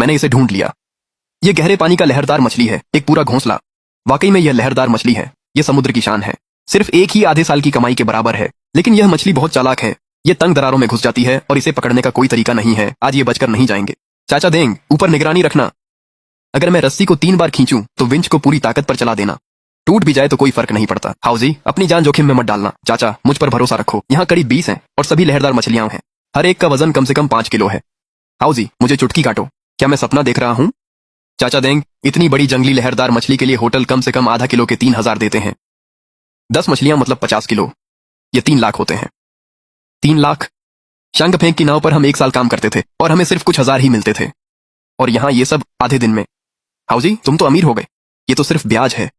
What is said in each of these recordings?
मैंने इसे ढूंढ लिया। ये गहरे पानी का लहरदार मछली है, एक पूरा घोंसला। वाकई में यह लहरदार मछली है, ये समुद्र की शान है। सिर्फ एक ही आधे साल की कमाई के बराबर है। लेकिन यह मछली बहुत चालाक है। ये तंग दरारों में घुस जाती है और इसे पकड़ने का कोई तरीका नहीं है। आज ये बचकर नहीं जाएंगे। चाचा देंग, ऊपर निगरानी रखना। अगर मैं रस्सी को 3 बार खींचूं तो विंच को पूरी ताकत पर चला देना। टूट भी जाए तो कोई फर्क नहीं पड़ता। हाउजी, अपनी जान जोखिम में मत डालना। चाचा, मुझ पर भरोसा रखो। यहाँ करीब 20 हैं और सभी लहरदार मछलियां हैं। हर एक का वजन कम से कम 5 किलो है। हाउजी, मुझे चुटकी काटो। क्या मैं सपना देख रहा हूँ? चाचा देंग, इतनी बड़ी जंगली लहरदार मछली के लिए होटल कम से कम आधा किलो के 3,000 देते हैं। 10 मछलियां मतलब 50 किलो। ये 3 लाख होते हैं। 3 लाख? शंख फेंक की नाव पर हम 1 साल काम करते थे और हमें सिर्फ कुछ हजार ही मिलते थे। और यहाँ ये सब आधे दिन में। हाउजी, तुम तो अमीर हो गए। ये तो सिर्फ ब्याज है।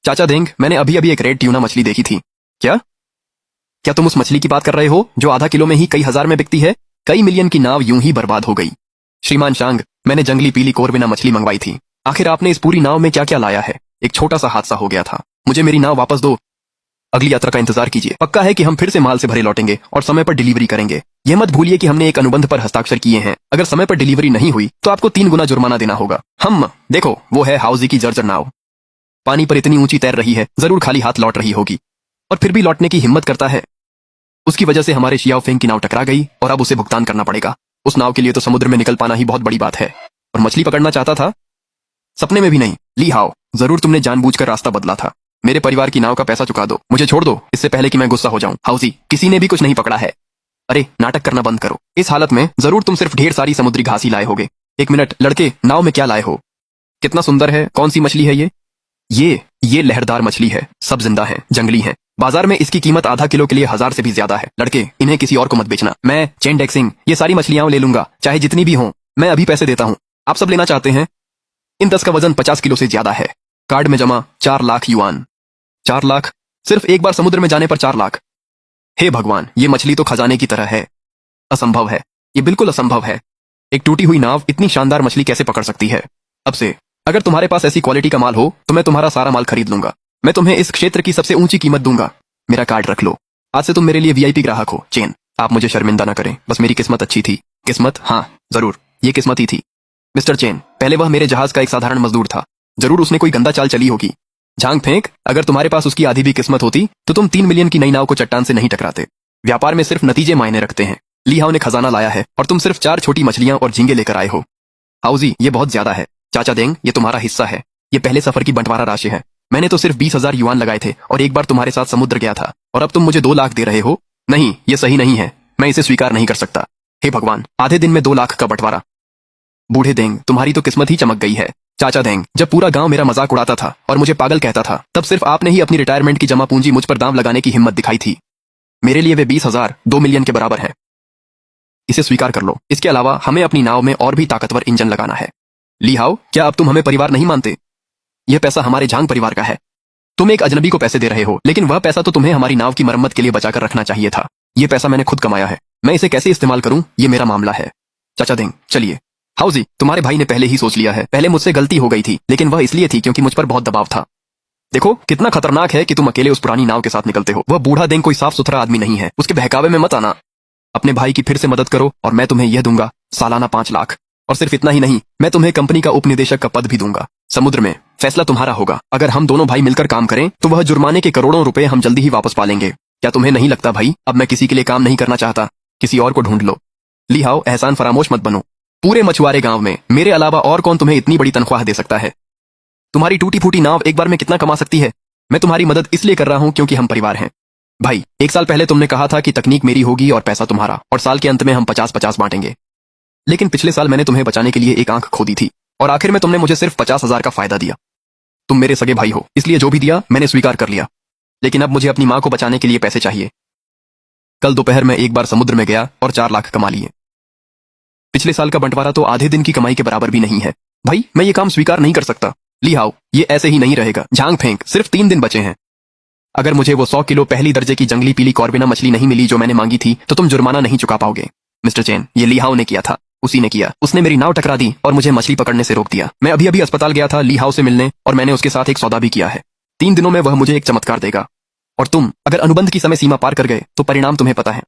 चाचा देंग, मैंने अभी अभी एक रेड ट्यूना मछली देखी थी। क्या क्या तुम उस मछली की बात कर रहे हो जो आधा किलो में ही कई हजार में बिकती है? कई मिलियन की नाव यूं ही बर्बाद हो गई। श्रीमान शांग, मैंने जंगली पीली कोरबिना मछली मंगवाई थी। आखिर आपने इस पूरी नाव में क्या क्या लाया है? एक छोटा सा हादसा हो गया था। मुझे मेरी नाव वापस दो। अगली यात्रा का इंतजार कीजिए। पक्का है कि हम फिर से माल से भरे लौटेंगे और समय पर डिलीवरी करेंगे। यह मत भूलिए कि हमने एक अनुबंध पर हस्ताक्षर किए हैं। अगर समय पर डिलीवरी नहीं हुई तो आपको 3 गुना जुर्माना देना होगा। हम देखो, वो है हाउजी की जर्जर नाव। पानी पर इतनी ऊंची तैर रही है, जरूर खाली हाथ लौट रही होगी। और फिर भी लौटने की हिम्मत करता है। उसकी वजह से हमारे शियाओ फेंग की नाव टकरा गई और अब उसे भुगतान करना पड़ेगा। उस नाव के लिए तो समुद्र में निकल पाना ही बहुत बड़ी बात है। और मछली पकड़ना चाहता था? सपने में भी नहीं। ली हाओ, जरूर तुमने जानबूझकर रास्ता बदला था। मेरे परिवार की नाव का पैसा चुका दो। मुझे छोड़ दो, इससे पहले कि मैं गुस्सा हो जाऊं। हाउजी, किसी ने भी कुछ नहीं पकड़ा है। अरे, नाटक करना बंद करो। इस हालत में जरूर तुम सिर्फ ढेर सारी समुद्री घास ही लाए होगे। 1 मिनट, लड़के, नाव में क्या लाए हो? कितना सुंदर है। कौन सी मछली है ये? ये लहरदार मछली है। सब जिंदा है, जंगली है। बाजार में इसकी कीमत आधा किलो के लिए 1000 से भी ज्यादा है। लड़के, इन्हें किसी और को मत बेचना। मैं चेन डेक्सिंग ये सारी मछलियां ले लूंगा, चाहे जितनी भी हों। मैं अभी पैसे देता हूँ। आप सब लेना चाहते हैं? इन 10 का वजन 50 किलो से ज्यादा है। कार्ड में जमा 4 लाख युआन। 4 लाख? सिर्फ एक बार समुद्र में जाने पर 4 लाख? हे भगवान, ये मछली तो खजाने की तरह है। असंभव है, ये बिल्कुल असंभव है। एक टूटी हुई नाव इतनी शानदार मछली कैसे पकड़ सकती है? अब से अगर तुम्हारे पास ऐसी क्वालिटी का माल हो तो मैं तुम्हारा सारा माल खरीद लूंगा। मैं तुम्हें इस क्षेत्र की सबसे ऊंची कीमत दूंगा। मेरा कार्ड रख लो। आज से तुम मेरे लिए वीआईपी ग्राहक हो। चेन, आप मुझे शर्मिंदा ना करें। बस मेरी किस्मत अच्छी थी। किस्मत? हाँ, जरूर, ये किस्मत ही थी। मिस्टर चेन, पहले वह मेरे जहाज का एक साधारण मजदूर था। जरूर उसने कोई गंदा चाल चली होगी। झांग फेंक, अगर तुम्हारे पास उसकी आधी भी किस्मत होती तो तुम 3 मिलियन की नई नाव को चट्टान से नहीं टकराते। व्यापार में सिर्फ नतीजे मायने रखते हैं। ली हाओ ने खजाना लाया है और तुम सिर्फ 4 छोटी मछलियां और झींगे लेकर आए हो। हाउजी, ये बहुत ज्यादा है। चाचा देंग, ये तुम्हारा हिस्सा है। ये पहले सफर की बंटवारा राशि है। मैंने तो सिर्फ 20,000 युआन लगाए थे और एक बार तुम्हारे साथ समुद्र गया था। और अब तुम मुझे 2 लाख दे रहे हो? नहीं, ये सही नहीं है। मैं इसे स्वीकार नहीं कर सकता। हे भगवान, आधे दिन में 2 लाख का बंटवारा। बूढ़े देंग, तुम्हारी तो किस्मत ही चमक गई है। चाचा देंग, जब पूरा गांव मेरा मजाक उड़ाता था और मुझे पागल कहता था, तब सिर्फ आपने ही अपनी रिटायरमेंट की जमा पूंजी मुझ पर दांव लगाने की हिम्मत दिखाई थी। मेरे लिए वे 20,000 2 मिलियन के बराबर है। इसे स्वीकार कर लो। इसके अलावा हमें अपनी नाव में और भी ताकतवर इंजन लगाना है। ली हाओ, क्या अब तुम हमें परिवार नहीं मानते? यह पैसा हमारे झांग परिवार का है। तुम एक अजनबी को पैसे दे रहे हो, लेकिन वह पैसा तो तुम्हें हमारी नाव की मरम्मत के लिए बचाकर रखना चाहिए था। यह पैसा मैंने खुद कमाया है। मैं इसे कैसे इस्तेमाल करूं, ये मेरा मामला है। चाचा देंग, चलिए। हाउजी, तुम्हारे भाई ने पहले ही सोच लिया है। पहले मुझसे गलती हो गई थी, लेकिन वह इसलिए थी क्योंकि मुझ पर बहुत दबाव था। देखो कितना खतरनाक है कि तुम अकेले उस पुरानी नाव के साथ निकलते हो। वह बूढ़ा देंग कोई साफ सुथरा आदमी नहीं है। उसके बहकावे में मत आना। अपने भाई की फिर से मदद करो और मैं तुम्हें यह दूंगा, सालाना 5 लाख। और सिर्फ इतना ही नहीं, मैं तुम्हें कंपनी का उपनिदेशक का पद भी दूंगा। समुद्र में फैसला तुम्हारा होगा। अगर हम दोनों भाई मिलकर काम करें तो वह जुर्माने के करोड़ों रुपए हम जल्दी ही वापस पा लेंगे। क्या तुम्हें नहीं लगता भाई, अब मैं किसी के लिए काम नहीं करना चाहता? किसी और को ढूंढ लो। ली हाओ, एहसान फरामोश मत बनो। पूरे मछुआरे गांव में मेरे अलावा और कौन तुम्हें इतनी बड़ी तनख्वाह दे सकता है? तुम्हारी टूटी फूटी नाव एक बार में कितना कमा सकती है? मैं तुम्हारी मदद इसलिए कर रहा हूं क्योंकि हम परिवार हैं। भाई, 1 साल पहले तुमने कहा था कि तकनीक मेरी होगी और पैसा तुम्हारा, और साल के अंत में हम 50-50 बांटेंगे। लेकिन पिछले साल मैंने तुम्हें बचाने के लिए एक आंख खो दी थी और आखिर में तुमने मुझे सिर्फ 50,000 का फायदा दिया। तुम मेरे सगे भाई हो, इसलिए जो भी दिया मैंने स्वीकार कर लिया। लेकिन अब मुझे अपनी माँ को बचाने के लिए पैसे चाहिए। कल दोपहर में एक बार समुद्र में गया और 4 लाख कमा लिए। पिछले साल का बंटवारा तो आधे दिन की कमाई के बराबर भी नहीं है। भाई, मैं ये काम स्वीकार नहीं कर सकता। ली हाओ, ये ऐसे ही नहीं रहेगा। झांग फेंक, सिर्फ 3 दिन बचे हैं। अगर मुझे वो 100 किलो पहली दर्जे की जंगली पीली कॉर्बिना मछली नहीं मिली जो मैंने मांगी थी, तो तुम जुर्माना नहीं चुका पाओगे। मिस्टर चेन, ये ली हाओ ने किया था। उसी ने किया। उसने मेरी नाव टकरा दी और मुझे मछली पकड़ने से रोक दिया। मैं अभी अभी अस्पताल गया था ली हाओ से मिलने और मैंने उसके साथ एक सौदा भी किया है। 3 दिनों में वह मुझे एक चमत्कार देगा। और तुम अगर अनुबंध की समय सीमा पार कर गए तो परिणाम तुम्हें पता है।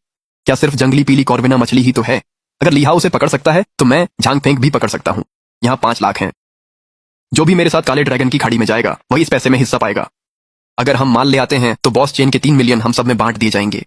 क्या सिर्फ जंगली पीली कॉर्बिना मछली ही तो है? अगर लिहाओ उसे पकड़ सकता है तो मैं झांग फेंक भी पकड़ सकता हूँ। यहाँ 5 लाख हैं। जो भी मेरे साथ काले ड्रैगन की खाड़ी में जाएगा वही इस पैसे में हिस्सा पाएगा। अगर हम माल ले आते हैं तो बॉस चेन के 3 मिलियन हम सब में बांट दिए जाएंगे।